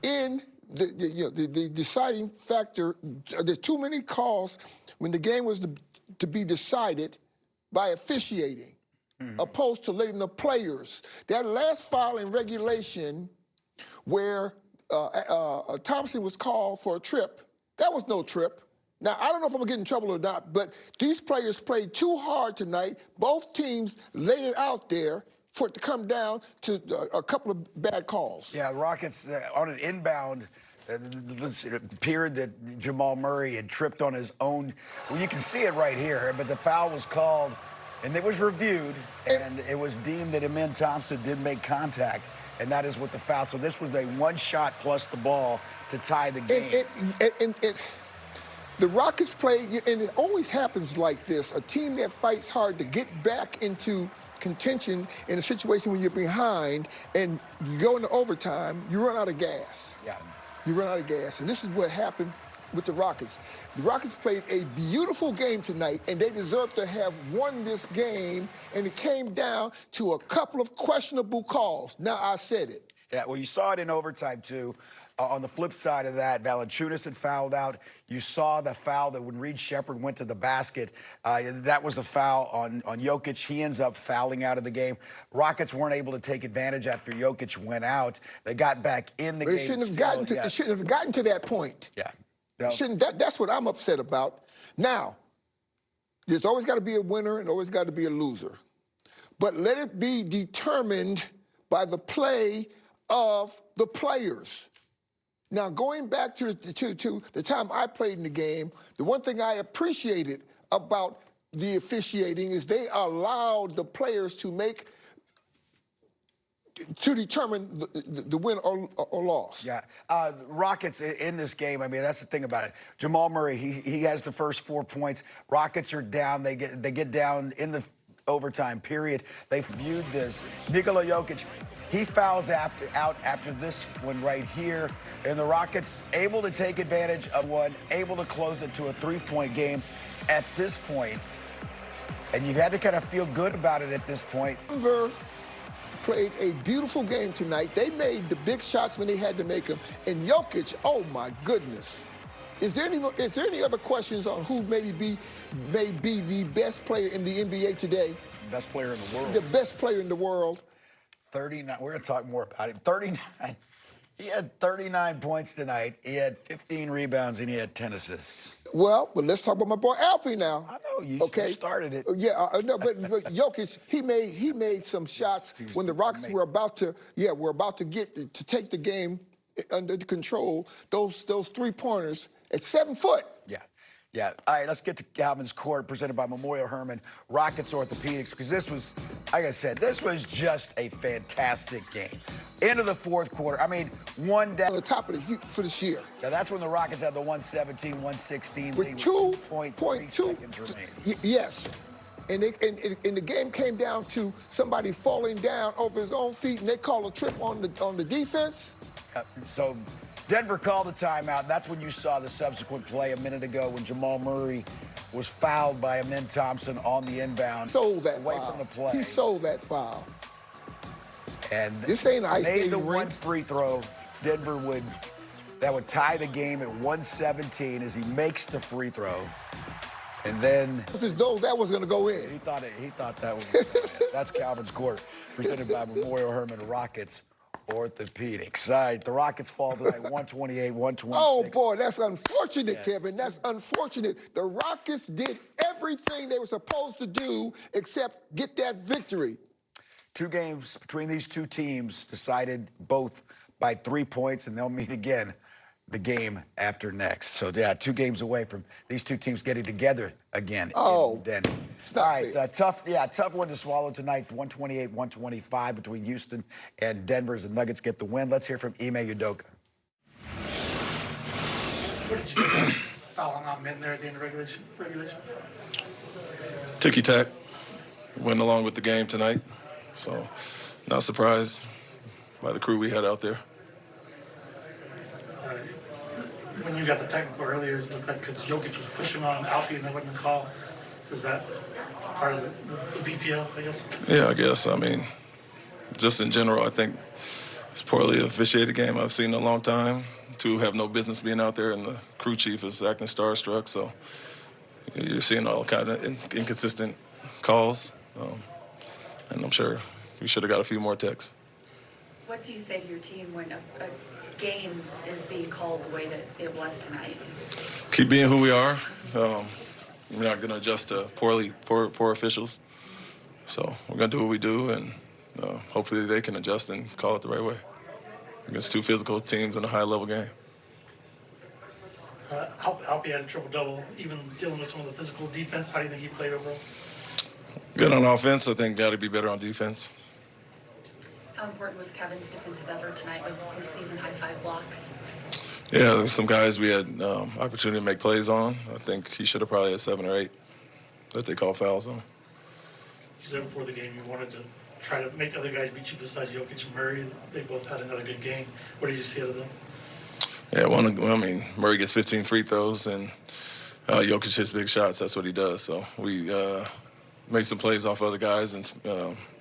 in the deciding factor. There's too many calls when the game was to be decided by officiating, opposed to letting the players. That last foul in regulation where Thompson was called for a trip, that was no trip. Now, I don't know if I'm going to get in trouble or not, but these players played too hard tonight. Both teams laid it out there for it to come down to a couple of bad calls. Yeah, Rockets on an inbound, it appeared that Jamal Murray had tripped on his own. Well, you can see it right here, but the foul was called, and it was reviewed, and it was deemed that Amen Thompson did make contact, and that is what the foul. So this was a one shot plus the ball to tie the game. The Rockets play, and it always happens like this, a team that fights hard to get back into contention in a situation when you're behind and you go into overtime, you run out of gas. Yeah. You run out of gas. And this is what happened with the Rockets. The Rockets played a beautiful game tonight, and they deserve to have won this game, and it came down to a couple of questionable calls. Now, I said it. Yeah, well, you saw it in overtime, too. On the flip side of that, Valanciunas had fouled out. You saw the foul that when Reed Shepherd went to the basket, that was a foul on Jokic. He ends up fouling out of the game. Rockets weren't able to take advantage after Jokic went out. They got back in the game. It shouldn't have gotten to that point. Yeah. No. That's what I'm upset about. Now, there's always got to be a winner and always got to be a loser. But let it be determined by the play of the players. Now, going back to the time I played in the game, the one thing I appreciated about the officiating is they allowed the players to determine the win or loss. Yeah. Rockets in this game, I mean, that's the thing about it. Jamal Murray, he has the first 4 points. Rockets are down. They get down in the overtime period. They viewed this. Nikola Jokic, he fouls out after this one right here. And the Rockets able to take advantage of one, able to close it to a three-point game at this point. And you've had to kind of feel good about it at this point. Denver played a beautiful game tonight. They made the big shots when they had to make them. And Jokic, oh my goodness. Is there any other questions on who may be the best player in the NBA today? Best player in the world. The best player in the world. 39. We're going to talk more about it. 39. He had 39 points tonight. He had 15 rebounds, and he had 10 assists. Well, but let's talk about my boy Alfie now. I know you started it. Yeah, no, but Jokic, he made some shots when the Rockets were about to take the game under control. Those 3-pointers at 7 foot. Yeah. Yeah. All right, let's get to Calvin's Court, presented by Memorial Hermann, Rockets Orthopedics, because this was, like I said, this was just a fantastic game. End of the fourth quarter. I mean, one down. On the top of the heap for this year. Now, that's when the Rockets had the 117-116 with lead. 2.2 seconds remaining. Yes. And the game came down to somebody falling down over his own feet, and they call a trip on the defense. So Denver called a timeout, and that's when you saw the subsequent play a minute ago when Jamal Murray was fouled by Amen Thompson on the inbound. Sold that away foul. From the play. He sold that foul. And this ain't ice made the rink. one free throw. Denver would tie the game at 117 as he makes the free throw. And then as though that was going to go in. He thought that was going to go in. That's Calvin's Court, presented by Memorial Hermann Rockets Orthopedics. All right, the Rockets fall tonight, 128-126. Oh, boy, that's unfortunate, Kevin. That's unfortunate. The Rockets did everything they were supposed to do except get that victory. 2 games between these two teams decided both by 3 points, and they'll meet again the game after next. So, yeah, 2 games away from these two teams getting together again. Oh, in Denver. All right, tough one to swallow tonight. 128-125 between Houston and Denver as the Nuggets get the win. Let's hear from Ime Udoka. What did you do? Fouling on men there at the end of regulation? Ticky-tack. Went along with the game tonight. So, not surprised by the crew we had out there. When you got the technical earlier, it looked like because Jokic was pushing on Alfie and there wasn't a call. Is that part of the BPL, I guess? Yeah, I guess. I mean, just in general, I think It's poorly officiated game I've seen in a long time. Two have no business being out there, and the crew chief is acting starstruck. So you're seeing all kind of inconsistent calls, and I'm sure we should have got a few more texts. What do you say to your team when a game is being called the way that it was tonight? Keep being who we are. We're not going to adjust to poor officials. So we're going to do what we do, and hopefully they can adjust and call it the right way against two physical teams in a high-level game. Alpi had a triple-double, even dealing with some of the physical defense. How do you think he played overall? Good on offense. I think got to be better on defense. How important was Kevin's defensive effort tonight with his season-high 5 blocks? Yeah, there's some guys we had opportunity to make plays on. I think he should have probably had 7 or 8 that they call fouls on. You said before the game you wanted to try to make other guys beat you besides Jokic and Murray. They both had another good game. What did you see out of them? Yeah, Murray gets 15 free throws, and Jokic hits big shots. That's what he does. So we made some plays off other guys, and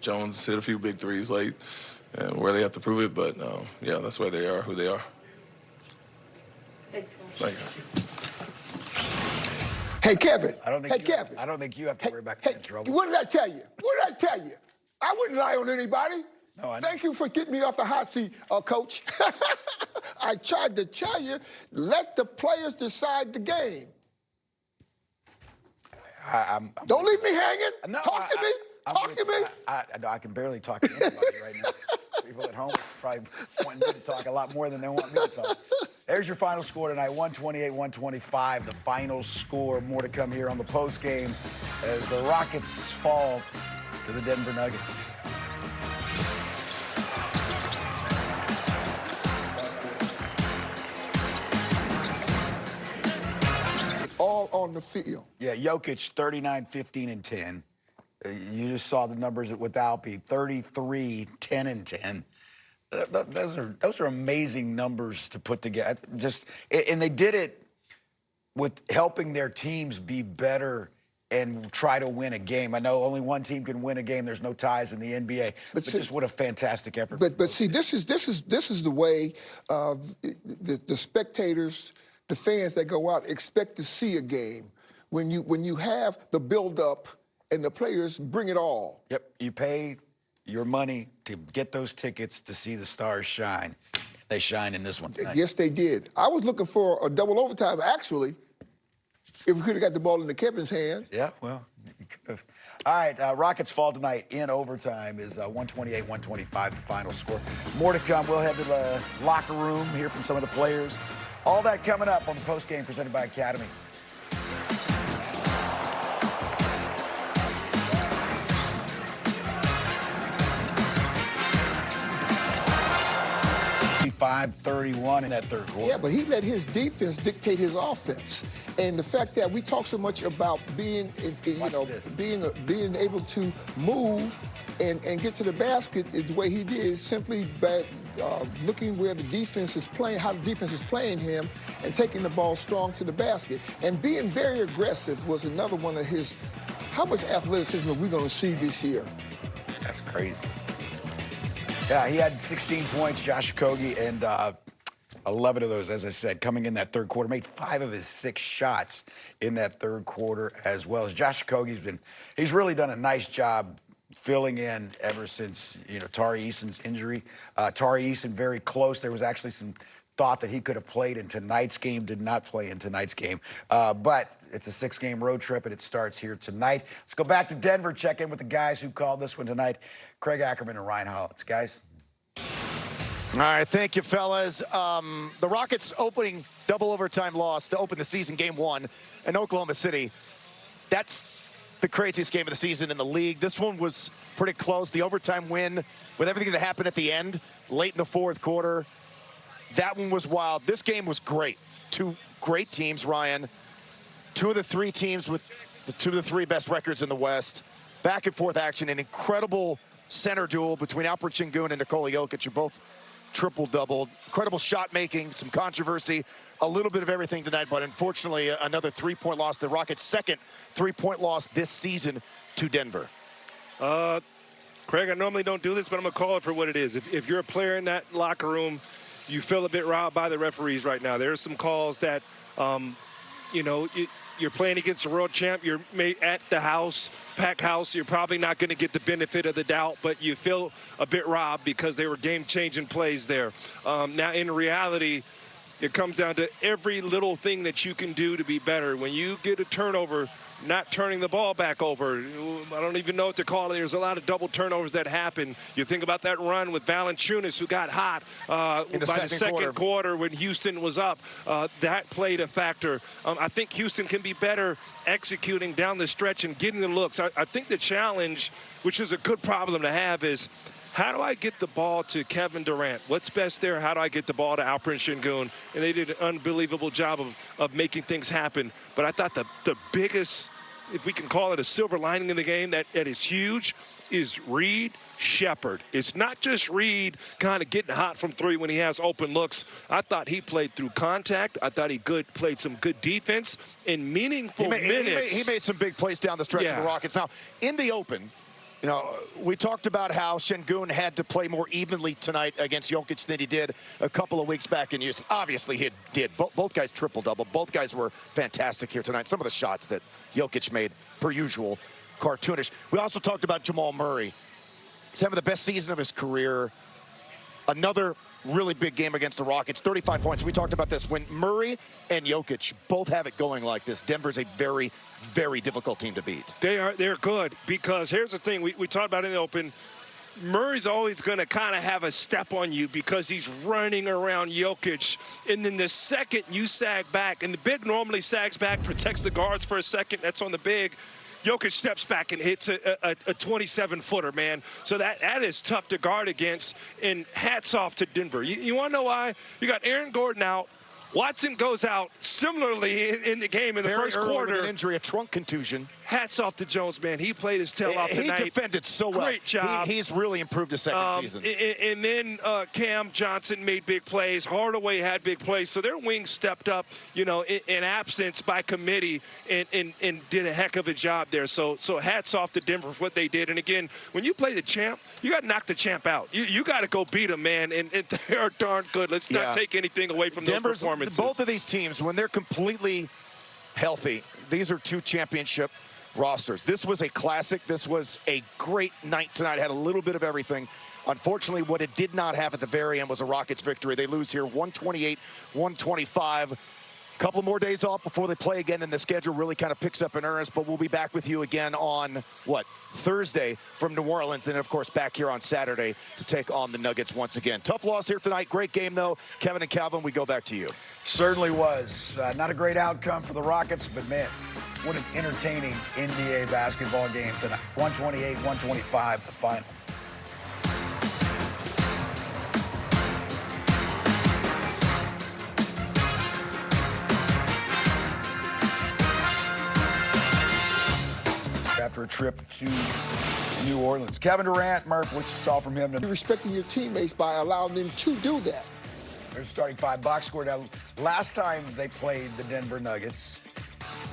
Jones hit a few big threes late, and where they have to prove it. But, yeah, that's why they are who they are. Thanks, Coach. Thank you. Hey, Kevin. I don't think you have to worry about getting in trouble. What did I tell you? What did I tell you? I wouldn't lie on anybody. No, I know. Thank you for getting me off the hot seat, Coach. I tried to tell you, let the players decide the game. Don't leave me hanging. No, Talk to me. Talk to me. I can barely talk to anybody right now. People at home probably wanting me to talk a lot more than they want me to talk. There's your final score tonight, 128-125, the final score. More to come here on the postgame as the Rockets fall to the Denver Nuggets. All on the field. Yeah, Jokic, 39, 15, and 10. You just saw the numbers with Alpi, 33, 10, and 10. Those are amazing numbers to put together. And they did it with helping their teams be better and try to win a game. I know only one team can win a game. There's no ties in the NBA. But just what a fantastic effort. But see, this is the way the spectators, the fans that go out expect to see a game. When you have the build-up and the players bring it all. Yep, you pay your money to get those tickets to see the stars shine. They shine in this one tonight. Yes, they did. I was looking for a double overtime, actually, if we could have got the ball into Kevin's hands. Yeah, well, you could have. All right, Rockets fall tonight in overtime is 128-125, the final score. More to come. We'll head to the locker room, hear from some of the players. All that coming up on the postgame presented by Academy. .31 in that third quarter. Yeah, but he let his defense dictate his offense. And the fact that we talk so much about being, being able to move and get to the basket the way he did, simply by looking where the defense is playing, how the defense is playing him, and taking the ball strong to the basket. And being very aggressive was another one of his. How much athleticism are we going to see this year? That's crazy. Yeah, he had 16 points, Josh Okogie, and 11 of those, as I said, coming in that third quarter. Made 5 of his 6 shots in that third quarter as well. As Josh Okogie's he's really done a nice job filling in ever since, Tari Eason's injury. Tari Eason very close. There was actually some thought that he could have played in tonight's game, did not play in tonight's game. But it's a 6-game road trip, and it starts here tonight. Let's go back to Denver, check in with the guys who called this one tonight, Craig Ackerman and Ryan Hollins. Guys? All right, thank you, fellas. The Rockets' opening double overtime loss to open the season, game 1 in Oklahoma City. That's the craziest game of the season in the league. This one was pretty close. The overtime win with everything that happened at the end, late in the fourth quarter. That one was wild. This game was great. 2 great teams, Ryan. 2 of the 3 teams with the 2 of the 3 best records in the West. Back and forth action, an incredible center duel between Alperen Sengun and Nikola Jokic, who both triple-doubled. Incredible shot making, some controversy, a little bit of everything tonight, but unfortunately another 3-point loss. The Rockets' second 3-point loss this season to Denver. Craig, I normally don't do this, but I'm going to call it for what it is. If you're a player in that locker room, you feel a bit robbed by the referees right now. There are some calls that, you're playing against a world champ. You're at the house, packed house. You're probably not going to get the benefit of the doubt, but you feel a bit robbed because they were game-changing plays there. Now, in reality, it comes down to every little thing that you can do to be better. When you get a turnover, not turning the ball back over. I don't even know what to call it. There's a lot of double turnovers that happen. You think about that run with Valanciunas, who got hot by the second quarter when Houston was up. That played a factor. I think Houston can be better executing down the stretch and getting the looks. I think the challenge, which is a good problem to have, is how do I get the ball to Kevin Durant? What's best there? How do I get the ball to Alperen Sengun? And they did an unbelievable job of making things happen. But I thought the biggest, if we can call it a silver lining in the game that is huge, is Reed Shepherd. It's not just Reed kind of getting hot from three when he has open looks. I thought he played through contact. I thought he played some good defense in meaningful minutes. He made some big plays down the stretch of the Rockets. Now, in the open, we talked about how Sengun had to play more evenly tonight against Jokic than he did a couple of weeks back in Houston. Obviously, he did. Both guys triple-double. Both guys were fantastic here tonight. Some of the shots that Jokic made, per usual, cartoonish. We also talked about Jamal Murray. He's having the best season of his career. Another really big game against the Rockets, 35 points. We talked about this. When Murray and Jokic both have it going like this, Denver's a very, very difficult team to beat. They're good, because here's the thing. We talked about in the open. Murray's always going to kind of have a step on you because he's running around Jokic. And then the second you sag back, and the big normally sags back, protects the guards for a second. That's on the big. Jokic steps back and hits a 27-footer, man. So that is tough to guard against, and hats off to Denver. You want to know why? You got Aaron Gordon out. Watson goes out similarly in the game in the first quarter. With an injury, a trunk contusion. Hats off to Jones, man. He played his tail off tonight. He defended so well. Great job. He's really improved his second season. And then Cam Johnson made big plays. Hardaway had big plays. So their wings stepped up, in absence by committee and did a heck of a job there. So hats off to Denver for what they did. And again, when you play the champ, you got to knock the champ out. You got to go beat him, man. And they are darn good. Let's not take anything away from those performances. Both of these teams, when they're completely healthy, these are two championship rosters. This was a classic. This was a great night tonight. Had a little bit of everything. Unfortunately, what it did not have at the very end was a Rockets victory. They lose here 128-125. Couple more days off before they play again, and the schedule really kind of picks up in earnest. But we'll be back with you again on, Thursday from New Orleans, and, of course, back here on Saturday to take on the Nuggets once again. Tough loss here tonight. Great game, though. Kevin and Calvin, we go back to you. Certainly was. Not a great outcome for the Rockets, but, man, what an entertaining NBA basketball game tonight. 128-125, the final. After a trip to New Orleans. Kevin Durant, Murph, what you saw from him tonight? You're respecting your teammates by allowing them to do that. They're starting five box score. Now, last time they played the Denver Nuggets,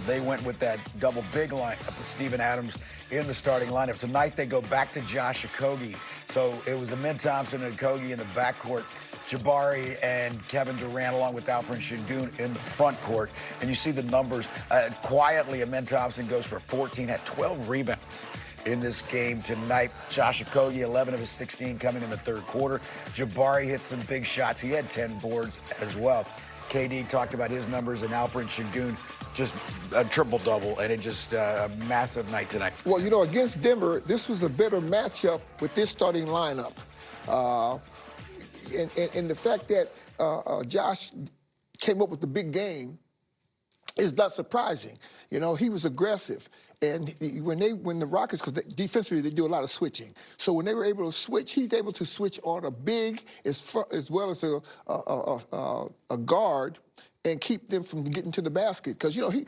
they went with that double big lineup with Steven Adams in the starting lineup. Tonight, they go back to Josh Okogie. So it was Amin Thompson and Okogie in the backcourt. Jabari and Kevin Durant along with Alperen Sengun in the front court. And you see the numbers. Quietly, Amin Thompson goes for 14, had 12 rebounds in this game tonight. Josh Okogie, 11 of his 16 coming in the third quarter. Jabari hit some big shots. He had 10 boards as well. KD talked about his numbers, and Alperen Sengun just a triple-double, and it just a massive night tonight. Well, against Denver, this was a better matchup with this starting lineup. And the fact that Josh came up with the big game is not surprising. He was aggressive. And when the Rockets, because defensively they do a lot of switching. So when they were able to switch, he's able to switch on a big as well as a guard and keep them from getting to the basket. Because, he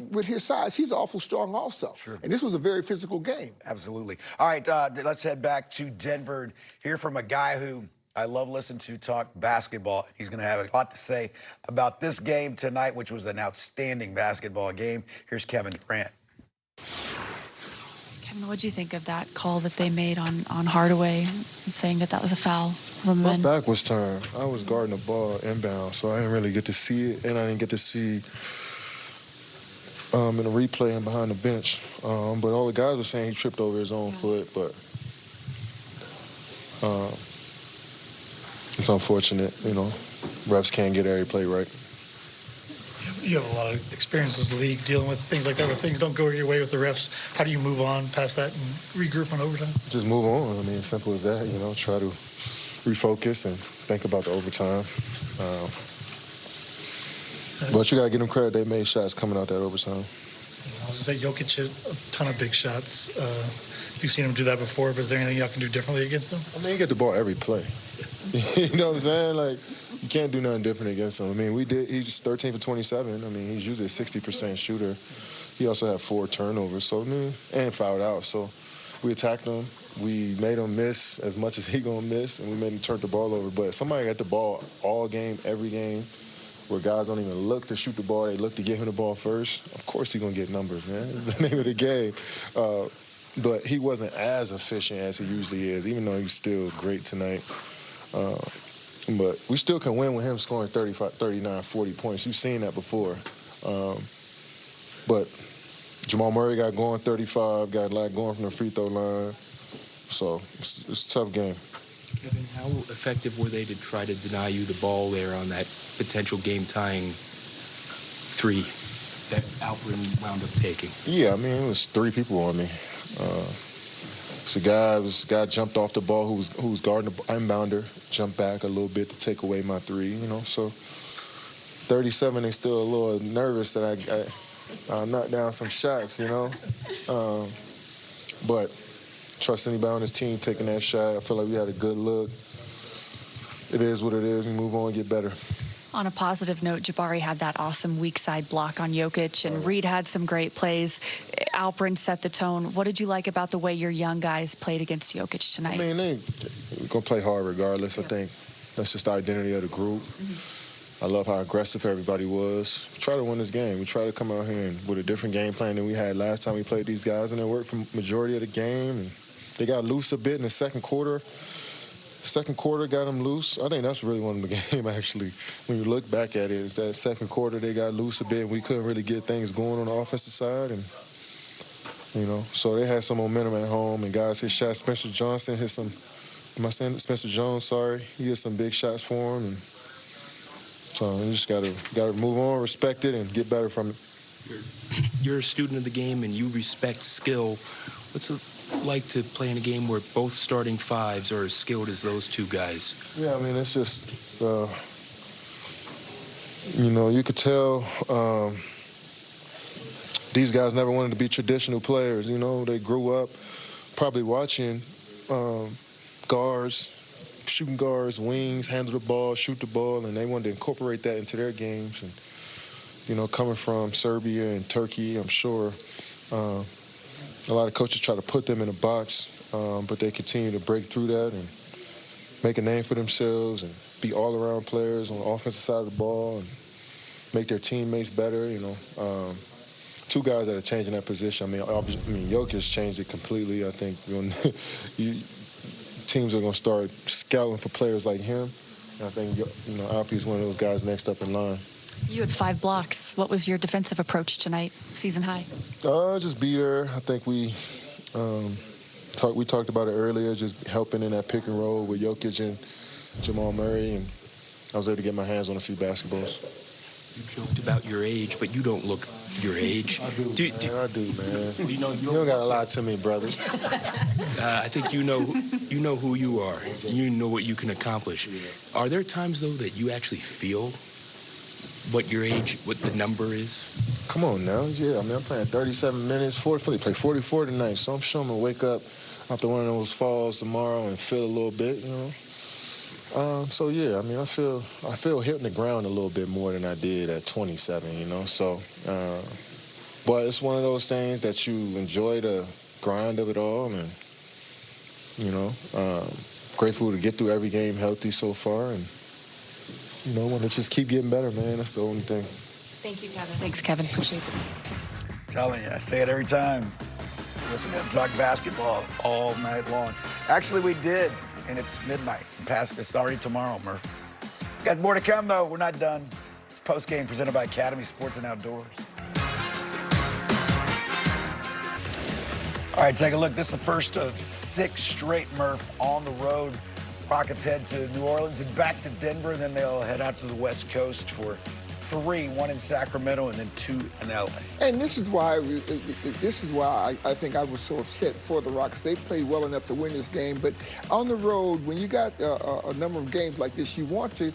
with his size, he's awful strong also. Sure. And this was a very physical game. Absolutely. All right, let's head back to Denver and hear from a guy who I love listening to talk basketball. He's going to have a lot to say about this game tonight, which was an outstanding basketball game. Here's Kevin Durant. Kevin, what do you think of that call that they made on Hardaway, saying that that was a foul from My men? back was turned. I was guarding the ball inbound, so I didn't really get to see it, and I didn't get to see in the replay and behind the bench. But all the guys were saying he tripped over his own foot, but it's unfortunate, you know. Refs can't get every play right. You have a lot of experience in this league dealing with things like that, where things don't go your way with the refs. How do you move on past that and regroup on overtime? Just move on. I mean, simple as that, you know. Try to refocus and think about the overtime. But you got to give them credit. They made shots coming out that overtime. I was going to say, Jokic hit a ton of big shots. You've seen him do that before, but is there anything y'all can do differently against him? I mean, you get the ball every play. You know what I'm saying? Like, you can't do nothing different against him. I mean, he's 13 for 27. I mean, he's usually a 60% shooter. He also had 4 turnovers, so, I mean, and fouled out. So we attacked him. We made him miss as much as he gonna miss, and we made him turn the ball over. But somebody got the ball all game, every game, where guys don't even look to shoot the ball. They look to get him the ball first. Of course he's gonna get numbers, man. It's the name of the game. But he wasn't as efficient as he usually is, even though he's still great tonight. But we still can win with him scoring 35, 39, 40 points. You've seen that before. But Jamal Murray got going 35, got a lot going from the free throw line. So it's a tough game. Kevin, how effective were they to try to deny you the ball there on that potential game-tying 3 that Alperin wound up taking? Yeah, I mean, it was 3 people on me. So guy jumped off the ball who was guarding the inbounder, jumped back a little bit to take away my 3, you know. So 37, they still a little nervous that I knocked down some shots, you know. But trust anybody on this team taking that shot. I feel like we had a good look. It is what it is. We move on, get better. On a positive note, Jabari had that awesome weak side block on Jokic, and Reed had some great plays. Alperin set the tone. What did you like about the way your young guys played against Jokic tonight? I mean, they're going to play hard regardless. I think that's just the identity of the group. I love how aggressive everybody was. We try to win this game. We try to come out here with a different game plan than we had last time we played these guys, and it worked for the majority of the game. And they got loose a bit in the second quarter. Second quarter got them loose. I think that's really one of the game, actually. When you look back at it, is that second quarter they got loose a bit, and we couldn't really get things going on the offensive side. And, you know, so they had some momentum at home, and guys hit shots. Spencer Johnson hit some, am I saying Spencer Jones, sorry. He hit some big shots for him. And so you just got to move on, respect it, and get better from it. You're a student of the game, and you respect skill. What's it like to play in a game where both starting 5s are as skilled as those 2 guys? Yeah, I mean, it's just, you know, you could tell these guys never wanted to be traditional players. You know, they grew up probably watching guards, shooting guards, wings, handle the ball, shoot the ball, and they wanted to incorporate that into their games. And, you know, coming from Serbia and Turkey, I'm sure a lot of coaches try to put them in a box, but they continue to break through that and make a name for themselves and be all-around players on the offensive side of the ball and make their teammates better, you know. 2 guys that are changing that position. I mean, Jokic changed it completely. I think teams are going to start scouting for players like him. And I think, you know, Alpi is one of those guys next up in line. You had 5 blocks. What was your defensive approach tonight, season high? Just be there. I think we talked about it earlier, just helping in that pick and roll with Jokic and Jamal Murray, and I was able to get my hands on a few basketballs. You joked about your age, but you don't look your age. I do, man. You know, you don't got to lie to me, brother. I think you know who you are. You know what you can accomplish. Are there times, though, that you actually feel what your age, what the number is? Come on now. Yeah, I mean, I'm playing 37 minutes, 40, play 44 tonight, so I'm sure I'm going to wake up after one of those falls tomorrow and feel a little bit, you know. So, yeah, I mean, I feel hitting the ground a little bit more than I did at 27, you know. So, but it's one of those things that you enjoy the grind of it all and, you know, grateful to get through every game healthy so far and, you know, want to just keep getting better, man. That's the only thing. Thank you, Kevin. Thanks, Kevin. Appreciate it. Telling you, I say it every time. Listen to him talk basketball all night long. Actually, we did, and it's midnight. It's already tomorrow, Murph. Got more to come, though. We're not done. Post game presented by Academy Sports and Outdoors. All right, take a look. This is the first of 6 straight, Murph, on the road. Rockets head to New Orleans and back to Denver, and then they'll head out to the West Coast for 3, 1 in Sacramento and then 2 in LA. And this is why I think I was so upset for the Rockets. They played well enough to win this game, but on the road, when you got a number of games like this, you want to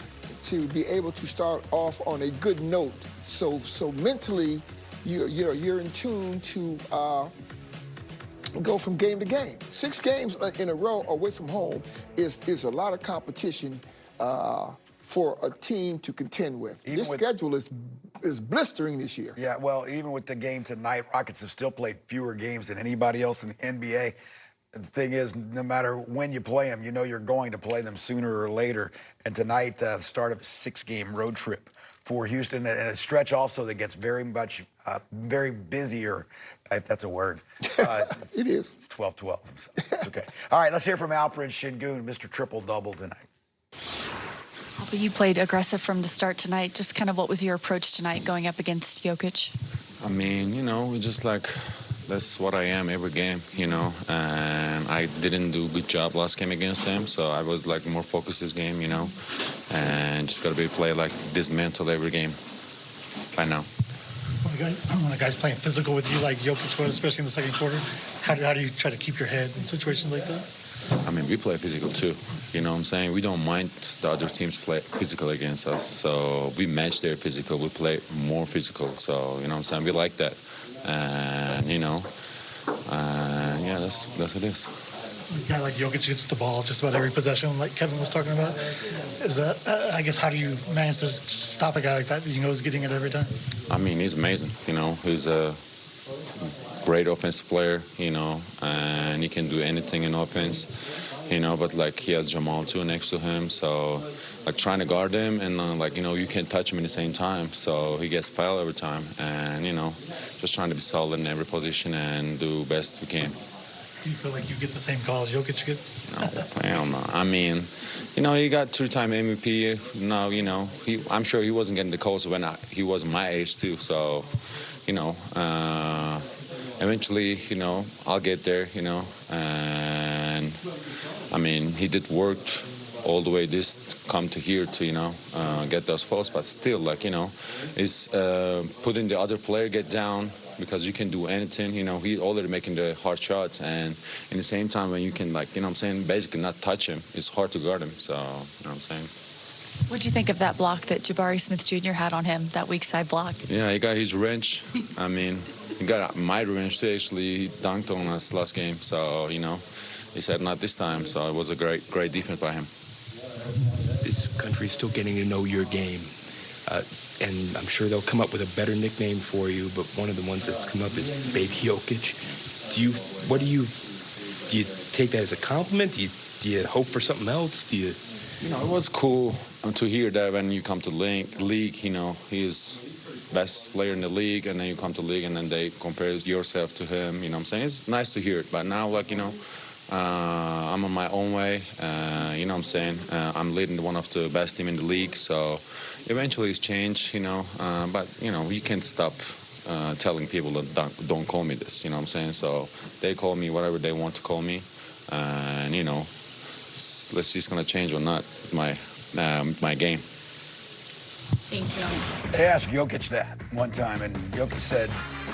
be able to start off on a good note. So mentally, you're in tune to go from game to game. 6 games in a row away from home is a lot of competition for a team to contend with. This schedule is blistering this year. Yeah, well, even with the game tonight, Rockets have still played fewer games than anybody else in the NBA. The thing is, no matter when you play them, you know you're going to play them sooner or later. And tonight, the start of a 6-game road trip for Houston, and a stretch also that gets very very busier, if that's a word. It is. It's 12-12, so it's okay. All right, let's hear from Alfred Sengun, Mr. Triple-Double tonight. But you played aggressive from the start tonight. Just kind of what was your approach tonight going up against Jokic? I mean, just like that's what I am every game, and I didn't do a good job last game against them, so I was like more focused this game, and just got to be play like this mental every game by now. When a guy's playing physical with you like Jokic was, especially in the second quarter, how do you try to keep your head in situations like that? I mean, we play physical too. You know what I'm saying? We don't mind the other teams play physical against us. So we match their physical. We play more physical. So, you know what I'm saying? We like that. And, yeah, that's what it is. A guy like Jokic gets the ball just about every possession, like Kevin was talking about. Is that, I guess, how do you manage to stop a guy like that is getting it every time? I mean, he's amazing. He's a great offensive player, and he can do anything in offense, but like he has Jamal too next to him, so like trying to guard him and you can't touch him at the same time, so he gets fouled every time, and just trying to be solid in every position and do best we can. Do you feel like you get the same calls Jokic gets? No, hell no. I mean, he got 2-time MVP. Now, I'm sure he wasn't getting the calls when he was my age too, so, eventually, I'll get there, and I mean, he did work all the way come to here to, get those falls, but still, is putting the other player get down because you can do anything, he's already making the hard shots, and in the same time when you can, basically not touch him, it's hard to guard him, so, you know what I'm saying? What do you think of that block that Jabari Smith Jr. had on him, that weak side block? Yeah, he got his wrench. I mean, he got my revenge too, actually. He dunked on us last game, so, he said not this time, so it was a great defense by him. This country is still getting to know your game, and I'm sure they'll come up with a better nickname for you, but one of the ones that's come up is Baby Jokic. Do you take that as a compliment? Do you hope for something else? It was cool to hear that when you come to league, he's best player in the league, and then you come to league and then they compare yourself to him, you know what I'm saying? It's nice to hear it, but now, I'm on my own way, you know what I'm saying? I'm leading one of the best team in the league, so eventually it's changed, but, you can't stop telling people that don't call me this, you know what I'm saying? So they call me whatever they want to call me, and, let's see if it's going to change or not, my game. Thank you. They asked Jokic that one time, and Jokic said